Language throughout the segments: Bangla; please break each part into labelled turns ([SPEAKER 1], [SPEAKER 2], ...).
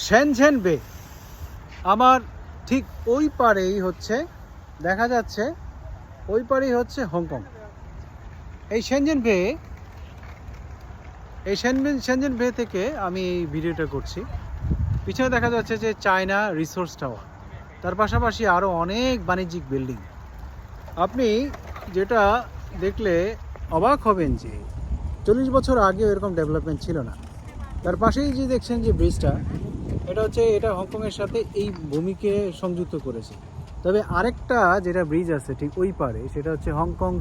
[SPEAKER 1] শেনঝেন বে। আমার ঠিক ওই পারেই হচ্ছে দেখা যাচ্ছে, ওই পারেই হচ্ছে হংকং। এই শেনঝেন বে, এই শেনঝেন বে থেকে আমি এই ভিডিওটা করছি। পিছনে দেখা যাচ্ছে যে চায়না রিসোর্স টাওয়ার, তার পাশাপাশি আরও অনেক বাণিজ্যিক বিল্ডিং। আপনি যেটা দেখলে অবাক হবেন যে 40 বছর আগেও এরকম ডেভেলপমেন্ট ছিল না। তার পাশেই যে দেখছেন যে ব্রিজটা, এটা হংকংয়ের সাথে এই ভূমিকে সংযুক্ত করেছে। তবে আরেকটা যেটা ব্রিজ আছে ঠিক ওই পারে, সেটা হচ্ছে হংকং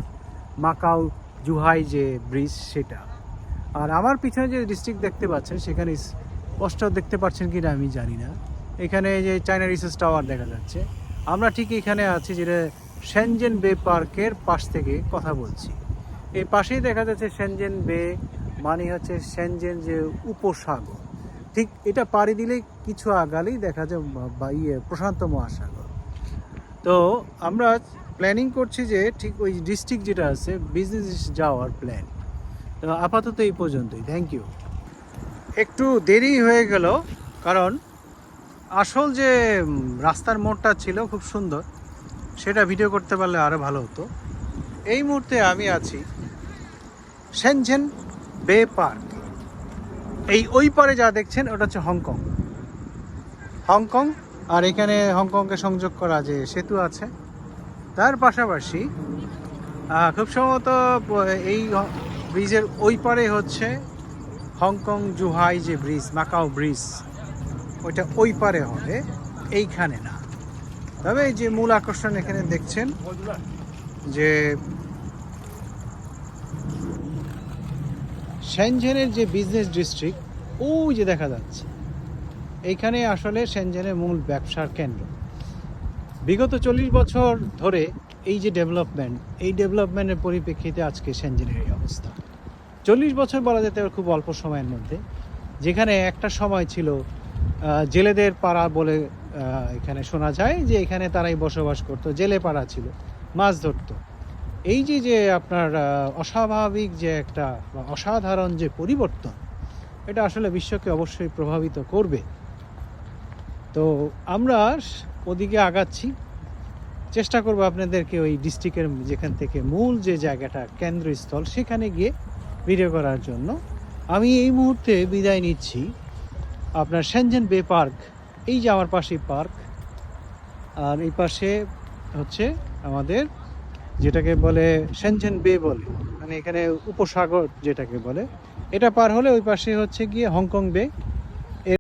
[SPEAKER 1] মাকাও জুহাই যে ব্রিজ সেটা। আর আমার পিছনে যে ডিস্ট্রিক্ট দেখতে পাচ্ছেন সেখানে স্পষ্ট দেখতে পাচ্ছেন কি না আমি জানি না, এখানে যে চায়না রিসোর্স টাওয়ার দেখা যাচ্ছে। আমরা ঠিক এখানে আছি, যেটা শেনঝেন বে পার্কের পাশ থেকে কথা বলছি। এই পাশেই দেখা যাচ্ছে শেনঝেন বে, মানে হচ্ছে শেনঝেন যে উপসাগর। ঠিক এটা পাড়ি দিলে কিছু আগালেই দেখা যায় প্রশান্ত মহাসাগর। তো আমরা প্ল্যানিং করছি যে ঠিক ওই ডিস্ট্রিক্ট যেটা আছে বিজনেস যাওয়ার প্ল্যান। তো আপাতত এই পর্যন্তই, থ্যাংক ইউ। একটু দেরি হয়ে গেল, কারণ আসল যে রাস্তার মোড়টা ছিল খুব সুন্দর, সেটা ভিডিও করতে পারলে আরও ভালো হতো। এই মুহূর্তে আমি আছি শেনঝেন বে পার্ক। এই ওই পারে যা দেখছেন ওটা হচ্ছে হংকং। হংকং, আর এখানে হংকংকে সংযোগ করা যে সেতু আছে, তার পাশাপাশি খুব সম্ভবত এই ব্রিজের ওই পারে হচ্ছে হংকং জুহাই যে ব্রিজ, মাকাও ব্রিজ, ওইটা ওই পারে হবে, এইখানে না। তবে এই যে মূল আকর্ষণ এখানে দেখছেন যে শেনঝেনের যে বিজনেস ডিস্ট্রিক্ট, ওই যে দেখা যাচ্ছে, এইখানে আসলে শেনঝেনের মূল ব্যবসার কেন্দ্র। বিগত 40 বছর ধরে এই যে ডেভেলপমেন্ট, এই ডেভেলপমেন্টের পরিপ্রেক্ষিতে আজকে শেনঝেনের এই অবস্থা। 40 বছর বলা যেতে খুব অল্প সময়ের মধ্যে। যেখানে একটা সময় ছিল জেলেদের পাড়া বলে এখানে শোনা যায়, যে এখানে তারাই বসবাস করতো, জেলে পাড়া ছিল, মাছ ধরতো। এই যে আপনার অস্বাভাবিক যে একটা বা অসাধারণ যে পরিবর্তন, এটা আসলে বিশ্বকে অবশ্যই প্রভাবিত করবে। তো আমরা ওদিকে আগাচ্ছি, চেষ্টা করবো আপনাদেরকে ওই ডিস্ট্রিক্টের যেখান থেকে মূল যে জায়গাটা কেন্দ্রস্থল, সেখানে গিয়ে ভিডিও করার জন্য। আমি এই মুহূর্তে বিদায় নিচ্ছি। আপনার শেনঝেন বে পার্ক, এই যে আমার পাশেই পার্ক, আর এই পাশে হচ্ছে আমাদের যেটাকে বলে শেনঝেন বে বলে, মানে এখানে উপসাগর যেটাকে বলে, এটা পার হলে ওই পাশে হচ্ছে গিয়ে হংকং বে।